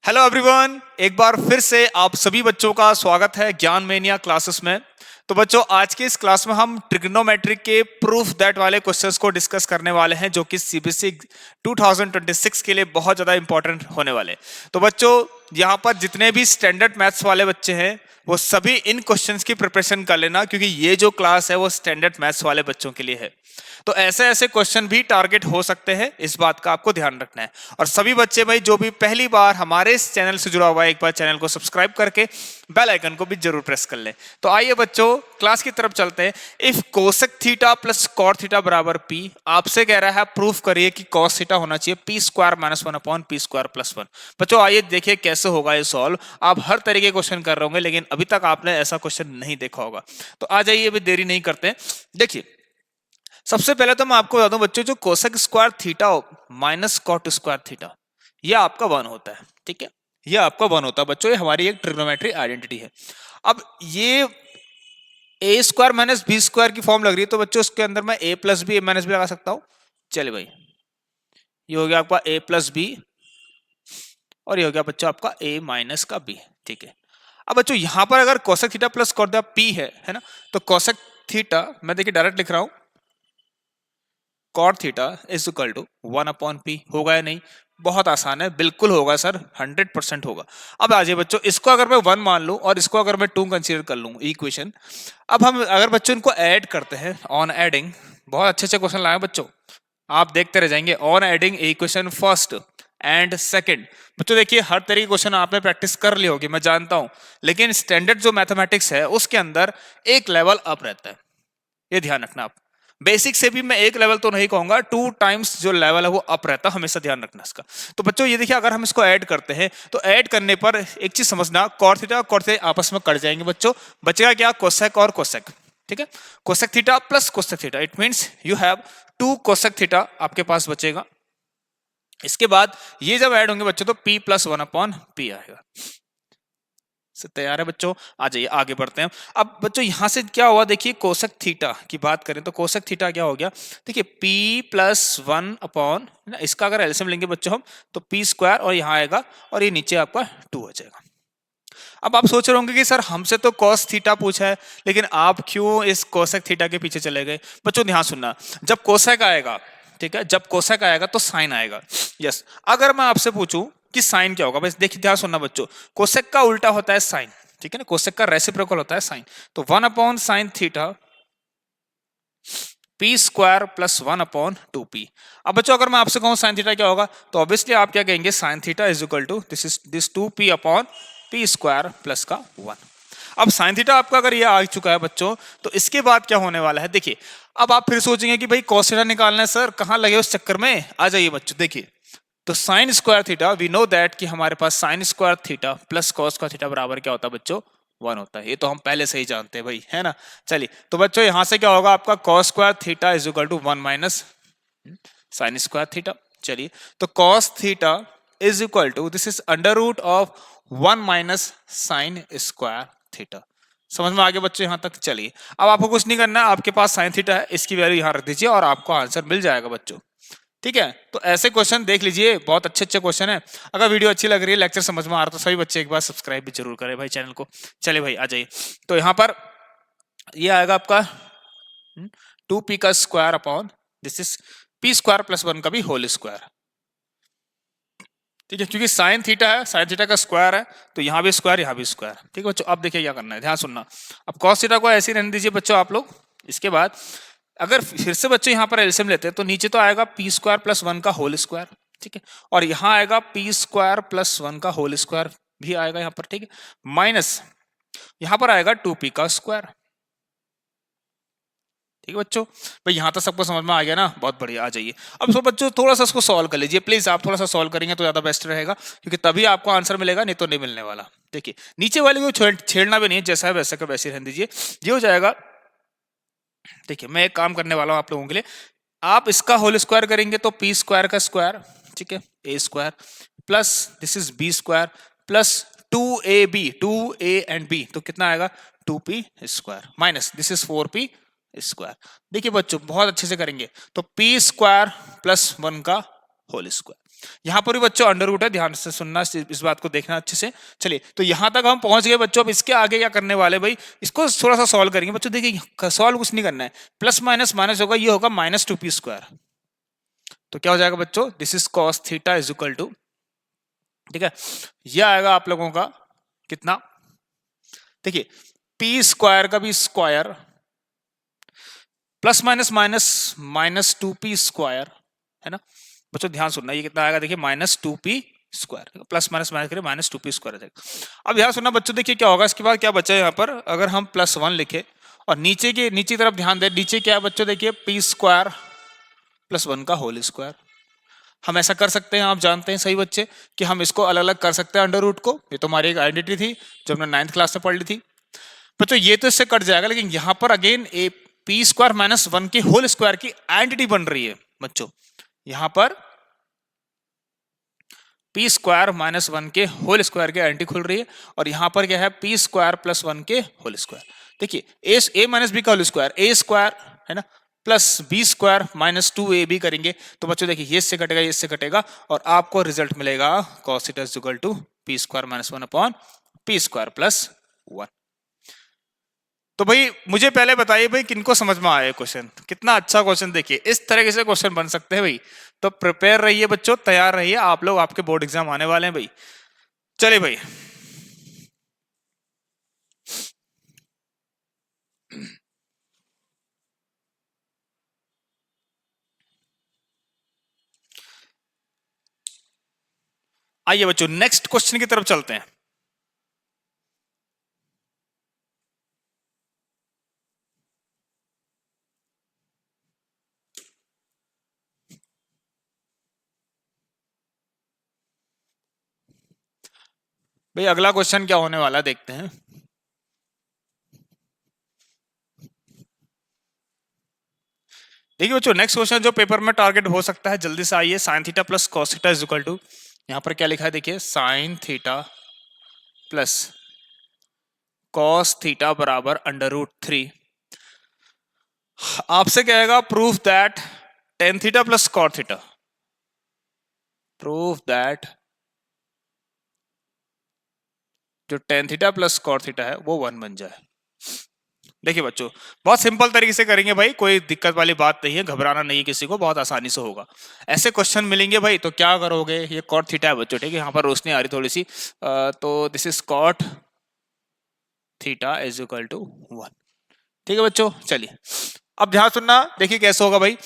Hello everyone, एक बार फिर से आप सभी बच्चों का स्वागत है ज्ञान मेनिया क्लासेस में। तो बच्चों, आज के इस क्लास में हम ट्रिग्नोमेट्री के प्रूफ दैट वाले क्वेश्चंस को डिस्कस करने वाले हैं, जो कि सीबीएसई 2026 के लिए बहुत ज्यादा इंपॉर्टेंट होने वाले। तो बच्चों, यहाँ पर जितने भी स्टैंडर्ड मैथ्स वाले बच्चे हैं वो सभी इन क्वेश्चंस की प्रिपरेशन कर लेना, क्योंकि ये जो क्लास है वो स्टैंडर्ड मैथ्स वाले बच्चों के लिए है। तो ऐसे ऐसे क्वेश्चन भी टारगेट हो सकते हैं, इस बात का आपको ध्यान रखना है। और सभी बच्चे भाई जो भी पहली बार हमारे इस चैनल से जुड़ा हुआ है, एक बार चैनल को सब्सक्राइब करके बेल आइकन को भी जरूर प्रेस कर लें। तो आइए बच्चों, क्लास की तरफ चलते हैं। If cosec theta plus cot theta बराबर पी, आपसे कह रहा है प्रूफ करिए कि कॉस थीटा होना चाहिए P square minus one upon P square plus one. बच्चों आइए देखिए कैसे होगा ये सॉल्व। आप हर तरीके के क्वेश्चन कर रहे होंगे, लेकिन अभी तक आपने ऐसा क्वेश्चन नहीं देखा होगा। तो आ जाइए, अभी देरी नहीं करते हैं। देखिए, सबसे पहले तो मैं आपको बता दूं बच्चों, जो cosec square theta minus cot square theta, ये आपका वन होता है। ठीक है, ये आपका वन होता है बच्चों, ये हमारी एक ट्रिग्नोमेट्री आइडेंटिटी है। अब ये ए स्क्वायर माइनस बी स्क्वायर की फॉर्म लग रही है, तो बच्चों उसके अंदर मैं ए प्लस बी ए माइनस बी लगा सकता हूं। चलिए भाई, ये हो गया आपका ए प्लस बी, और ये हो गया बच्चों आपका ए माइनस का बी। ठीक है, अब बच्चों यहां पर अगर cosec theta plus cot P है ना, तो कोसेक थीटा मैं देखिए डायरेक्ट लिख रहा हूं, cot theta is equal to one upon P. होगा या नहीं? बहुत आसान है, बिल्कुल होगा सर, 100% होगा। अब आ जाइए बच्चों, इसको अगर मैं वन मान लूं और इसको अगर मैं टू कंसीडर कर लूं इक्वेशन, अब हम अगर बच्चों इनको ऐड करते हैं ऑन एडिंग, बहुत अच्छे अच्छे क्वेश्चन लाए बच्चों, आप देखते रह जाएंगे। On adding equation first and second, बच्चों देखिए हर तरीके के क्वेश्चन आपने प्रैक्टिस कर ली होगी, मैं जानता हूं, लेकिन स्टैंडर्ड जो मैथमेटिक्स है उसके अंदर एक लेवल अप रहता है, ये ध्यान रखना आप। बेसिक से भी मैं एक लेवल तो नहीं कहूंगा, 2 टाइम्स जो लेवल है वो अप रहता है, हमेशा ध्यान रखना इसका। तो बच्चों ये देखिए, अगर हम इसको ऐड करते हैं तो ऐड करने पर एक चीज समझना, कॉट थीटा कॉट थीटा आपस में कट जाएंगे बच्चों, बचेगा क्या? कोसेक और कोसेक। ठीक है, cosec theta plus cosec theta, it means you have 2 cosec theta आपके पास बचेगा। इसके बाद ये जब ऐड होंगे बच्चों तो p plus one upon P आएगा। तैयार है बच्चों? आ जाइए आगे बढ़ते हैं। अब बच्चों यहां से क्या हुआ, देखिए कोसेक थीटा की बात करें तो कोसेक थीटा क्या हो गया, देखिए p प्लस वन अपॉन, इसका अगर एलसीएम लेंगे बच्चों हम तो p स्क्वायर, और यहां आएगा और ये नीचे आपका 2 हो जाएगा। अब आप सोच रहे होंगे कि सर हमसे तो कॉस थीटा पूछा है, लेकिन आप क्यों इस कोसेक थीटा के पीछे चले गए? बच्चों ध्यान सुनना, जब कोसेक आएगा, ठीक है, जब कोसेक आएगा तो साइन आएगा। यस, अगर मैं आपसे पूछूं कि साइन क्या होगा, बस देखिए ध्यान सुनना बच्चों, कोसेक का उल्टा होता है साइन, ठीक है ना, कोसेक का रेसिप्रोकल होता है साइन। तो one upon sine theta P square plus one upon two P. अब बच्चों अगर मैं आपसे कहूं साइन थीटा क्या होगा, तो ऑब्वियसली आप क्या कहेंगे, sine theta is equal to this two P upon P square plus का वन। अब साइन थीटा आपका अगर ये आ चुका है बच्चों, तो इसके बाद क्या होने वाला है, देखिए अब आप फिर सोचेंगे कि भाई कॉस थीटा निकालना है सर, कहां लगे उस चक्कर में। आ जाइए बच्चों, देखिए तो sine square theta, we know that कि हमारे पास sine square theta plus cos का थीटा बराबर क्या होता है बच्चों, वन होता है। ये तो हम पहले से ही जानते हैं भाई, है ना। चलिए तो बच्चों यहां से क्या होगा आपका, cos square theta is equal to one minus sine square theta. चलिए तो cos theta is equal to this is under root of one minus sine square theta. समझ में आ गया बच्चों यहां तक? चलिए अब आपको कुछ नहीं करना है, आपके पास साइन थीटा है, इसकी वैल्यू यहां रख दीजिए और आपको आंसर मिल जाएगा बच्चों। ठीक है, तो ऐसे क्वेश्चन देख लीजिए, बहुत अच्छे अच्छे क्वेश्चन है। अगर वीडियो अच्छी लग रही है, लेक्चर समझ में आ रहा, तो सभी बच्चे एक बार सब्सक्राइब भी जरूर करें भाई चैनल को। चलिए भाई आ जाइए, तो यहाँ पर ये आएगा आपका 2p का square upon this is p square plus one का भी होल स्क्वायर। ठीक है, क्योंकि साइन थीटा है, साइन थीटा का स्क्वायर है, तो यहाँ भी स्क्वायर यहाँ भी स्क्वायर। ठीक है बच्चों, अब देखिए क्या करना है, ध्यान सुनना। अब कॉस थीटा को ऐसे ही रहने दीजिए बच्चों आप लोग। इसके बाद अगर फिर से बच्चों यहाँ पर एलसीएम लेते हैं तो नीचे तो आएगा पी स्क्वायर प्लस वन का होल स्क्वायर, ठीक है, और यहाँ आएगा पी स्क्वायर प्लस वन का होल स्क्वायर भी आएगा यहाँ पर, ठीक है, माइनस यहाँ पर आएगा 2p का स्क्वायर। ठीक है बच्चों, भाई यहाँ तक सबको समझ में आ गया ना, बहुत बढ़िया। आ जाइए अब सो बच्चों थोड़ा सा इसको सॉल्व कर लीजिए प्लीज, आप थोड़ा सा सॉल्व करेंगे तो ज्यादा बेस्ट रहेगा, क्योंकि तभी आपको आंसर मिलेगा, नहीं तो नहीं मिलने वाला। देखिए नीचे वाले को छेड़ना भी नहीं है, जैसा है वैसा का वैसे रहने दीजिए। ये हो जाएगा, देखिए मैं एक काम करने वाला हूं आप लोगों के लिए, आप इसका होल स्क्वायर करेंगे तो पी स्क्वायर का स्क्वायर, ठीक है, a square plus this is b square plus 2ab 2a and b, तो कितना आएगा 2p square minus this is 4p square. देखिए बच्चों बहुत अच्छे से करेंगे, तो p स्क्वायर प्लस वन का होल स्क्वायर। यहां पर भी बच्चों अंडर रूट है, ध्यान से सुनना, इस बात को देखना अच्छे से। चलिए तो यहां तक हम पहुंच गए बच्चों। अब इसके आगे क्या करने वाले भाई, इसको थोड़ा सा सॉल्व करेंगे बच्चों। देखिए सॉल्व कुछ नहीं करना है, प्लस माइनस माइनस होगा, ये होगा माइनस 2p स्क्वायर। तो क्या हो जाएगा बच्चों, this is cos theta is equal to, ठीक है, ये आएगा आप लोगों का कितना, देखिए पी स्क्वायर का भी square plus minus minus minus 2p square, है ना बच्चों, ध्यान सुनना, ये कितना आएगा, देखिए minus 2p square, plus minus minus करें माइनस 2p स्क्वायर आ जाएगा। अब ध्यान सुनना बच्चों, देखिए क्या होगा इसके बाद, क्या बचा है यहाँ पर, अगर हम प्लस 1 लिखे और नीचे की नीचे तरफ ध्यान दें, नीचे क्या है बच्चों, देखिए p स्क्वायर प्लस 1 का होल स्क्वायर। हम ऐसा कर सकते हैं, आप जानते हैं सही बच्चे, कि हम इसको अलग अलग कर सकते हैं अंडर रूट को। ये तो हमारी एक आइडेंटिटी थी जो हमने 9th क्लास में पढ़ ली थी बच्चों। ये तो इससे कट जाएगा, लेकिन यहां पर again A P square minus 1 के होल स्क्वायर की आइडेंटिटी बन रही है बच्चों। यहां पर पी स्क्वायर माइनस 1 के होल स्क्वायर की आइडेंटिटी खुल रही है, और यहां पर क्या है, पी स्क्वायर प्लस 1 के होल स्क्वायर। देखिए ए माइनस बी का होल स्क्वायर, ए स्क्वायर है ना, plus B square minus 2ab करेंगे तो बच्चों देखिए ये इससे कटेगा, ये इससे कटेगा, और आपको रिजल्ट मिलेगा cos theta is equal to P square minus 1 upon P square plus 1। तो भाई मुझे पहले बताइए भाई, किनको समझ में आया क्वेश्चन, कितना अच्छा क्वेश्चन। देखिए इस तरह से क्वेश्चन बन सकते हैं भाई। तो प्रिपेयर रहिए बच्चों, तैयार रहिए, आप लोग, आपके बोर्ड एग्जाम आने वाले हैं भाई। चलिए भाई, आइए बच्चों नेक्स्ट क्वेश्चन की तरफ चलते हैं। भाई अगला क्वेश्चन क्या होने वाला देखते हैं। देखिए बच्चों नेक्स्ट क्वेश्चन जो पेपर में टारगेट हो सकता है, जल्दी से आइए। Sine theta plus cos theta is equal to, यहां पर क्या लिखा है देखिए, sine theta plus cos theta बराबर अंडर रूट 3। आपसे कहेगा prove that tan theta plus cot theta, prove that जो tan theta plus cot theta है वो 1 बन जाए। देखिए बच्चों बहुत सिंपल तरीके से करेंगे भाई, कोई दिक्कत वाली बात नहीं है, घबराना नहीं है किसी को, बहुत आसानी से होगा। ऐसे क्वेश्चन मिलेंगे भाई तो क्या करोगे, ये कॉट थीटा है बच्चों, ठीक है, यहाँ पर रोशनी आ रही थोड़ी सी, तो this is cot theta is equal to 1, ठीक है बच्चों। चलिए अब ध्यान सुनना, देखिए कैसे होगा भाई,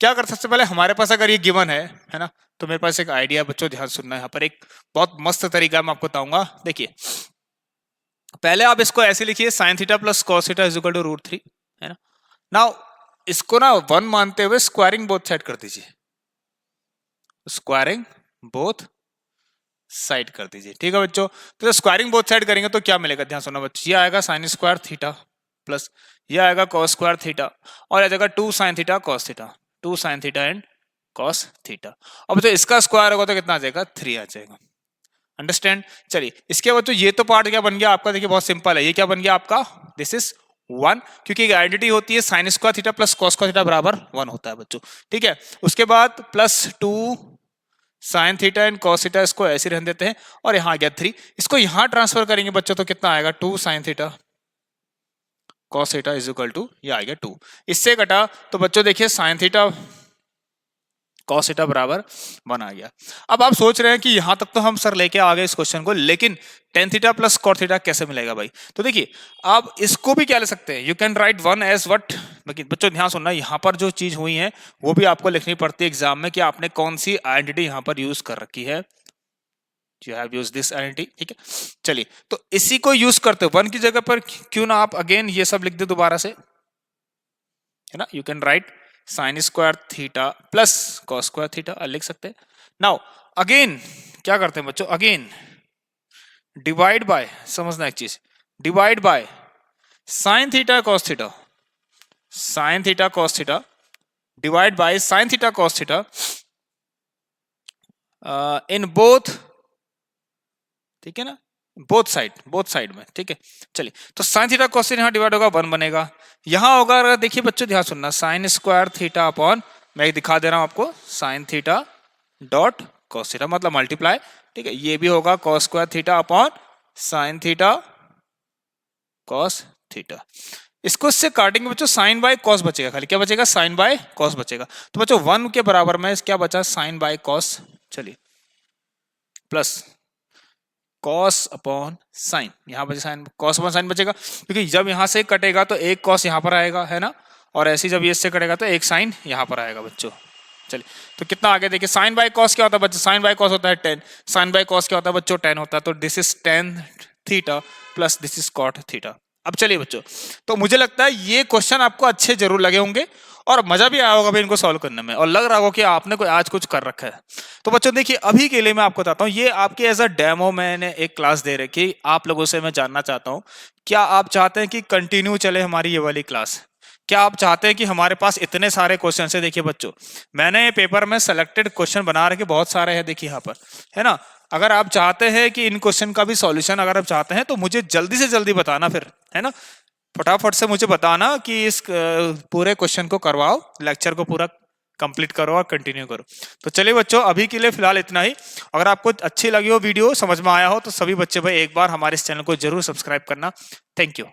क्या कर सबसे पहले हमारे पास अगर ये गिवन है ना, तो मेरे पास एक आइडिया बच्चों, ध्यान सुनना, यहाँ पर एक बहुत मस्त तरीका मैं आपको बताऊंगा। देखिए पहले आप इसको ऐसे लिखिए, sine theta plus cos theta is equal to root 3, है ना। नाउ इसको ना 1 मानते हुए स्क्वायरिंग बोथ साइड कर दीजिए, स्क्वायरिंग बोथ साइड कर दीजिए, ठीक है बच्चों। तो स्क्वायरिंग बोथ साइड करेंगे तो क्या मिलेगा, ध्यान सुनना बच्चों, ये आएगा साइन स्क्वायर थीटा प्लस ये आएगा कॉस स्क्वायर थीटा, और आ जाएगा 2 sine theta cos theta, 2 sine theta and cos theta. अब तो इसका स्क्वायर होगा तो कितना आ जाएगा, 3 आ जाएगा, अंडरस्टैंड। चलिए इसके बाद तो ये तो पार्ट क्या बन गया आपका, देखिए बहुत सिंपल है, ये क्या बन गया आपका, दिस इज 1, क्योंकि एक आइडेंटिटी होती है sign square theta plus cos square theta बराबर 1 होता है बच्चों, ठीक है। उसके बाद plus 2 sine theta and cos theta, इसको ऐसे रहने देते हैं, और यहाँ आ गया 3, इसको यहाँ ट्रांसफर करेंगे बच्चों तो कितना आएगा, 2 sine theta cos theta is equal to, ये आ गया 2, इससे कटा तो बच्चों देखिए साइन थीटा कॉस थीटा बराबर 1 आ गया। अब आप सोच रहे हैं कि यहां तक तो हम सर लेके आ गए इस क्वेश्चन को, लेकिन tan theta plus cot theta कैसे मिलेगा भाई। तो देखिए आप इसको भी क्या ले सकते हैं, you can write 1 as what, लेकिन बच्चों ध्यान सुनना, यहाँ पर जो चीज हुई है वो भी आपको लिखनी पड़ती है एग्जाम में, कि आपने कौन सी आइडेंटिटी यहाँ पर यूज कर रखी है, you have use this identity, ठीक है। चलिए तो इसी को यूज करते 1 की जगह पर क्यों ना आप अगेन ये सब लिख दे दोबारा से, है ना, you can right sign square theta plus cos square theta लिख सकते हैं। नाउ अगेन क्या करते हैं बच्चों, अगेन डिवाइड बाय, समझना एक चीज, divide by sine theta cos theta, sign theta cos theta divide by sine theta cos theta in both, ठीक है ना, बोथ साइड में, ठीक है। चलिए तो साइन थीटा कॉस थीटा यहाँ डिवाइड होगा 1 बनेगा, यहाँ होगा, अगर देखिए बच्चों ध्यान सुनना, साइन स्क्वायर थीटा अपॉन, मैं दिखा दे रहा हूं आपको, sine theta dot cos theta, मतलब मल्टीप्लाई, ठीक है। ये भी होगा cos square theta upon sin theta cos theta. इसको इससे काटेंगे बच्चों, साइन बाय कॉस बचेगा, खाली क्या बचेगा, साइन बाय कॉस बचेगा। तो बच्चों 1 के बराबर में क्या बचा, साइन बाय कॉस, चलिए प्लस कॉस अपॉन साइन, यहां बचे साइन, कॉस अपॉन साइन बचेगा, क्योंकि जब यहां से कटेगा तो एक कॉस यहां पर आएगा, है ना, और ऐसे जब ये इससे कटेगा तो एक साइन यहां पर आएगा बच्चों। चलिए तो कितना आगे देखिए, साइन बाय कॉस क्या होता है बच्चों, साइन बाय कॉस होता है 10, साइन बाय कॉस क्या होता है बच्चों, 10 होता है, तो this is tan theta plus this is cot theta. अब चलिए बच्चों, तो मुझे लगता है ये क्वेश्चन आपको अच्छे जरूर लगे होंगे और मजा भी आया होगा भी इनको सॉल्व करने में, और लग रहा होगा कि आपने कोई आज कुछ कर रखा है। तो बच्चों देखिए, अभी के लिए मैं आपको बताता हूँ, ये आपके एज अ डेमो मैंने एक क्लास दे रखी, आप लोगों से मैं जानना चाहता हूँ, क्या आप चाहते हैं कि कंटिन्यू चले हमारी ये वाली क्लास, क्या आप चाहते हैं कि हमारे पास इतने सारे क्वेश्चन है। देखिए बच्चों, मैंने पेपर में सेलेक्टेड क्वेश्चन बना रखे, बहुत सारे हैं, देखिए यहाँ पर, है ना। अगर आप चाहते हैं कि इन क्वेश्चन का भी सॉल्यूशन अगर आप चाहते हैं तो मुझे जल्दी से जल्दी बताना फिर, है ना, फटाफट से मुझे बताना कि इस पूरे क्वेश्चन को करवाओ, लेक्चर को पूरा कंप्लीट करो और कंटिन्यू करो। तो चलिए बच्चों, अभी के लिए फिलहाल इतना ही। अगर आपको अच्छी लगी हो वीडियो, समझ में आया हो, तो सभी बच्चे भाई एक बार हमारे इस चैनल को जरूर सब्सक्राइब करना। Thank you.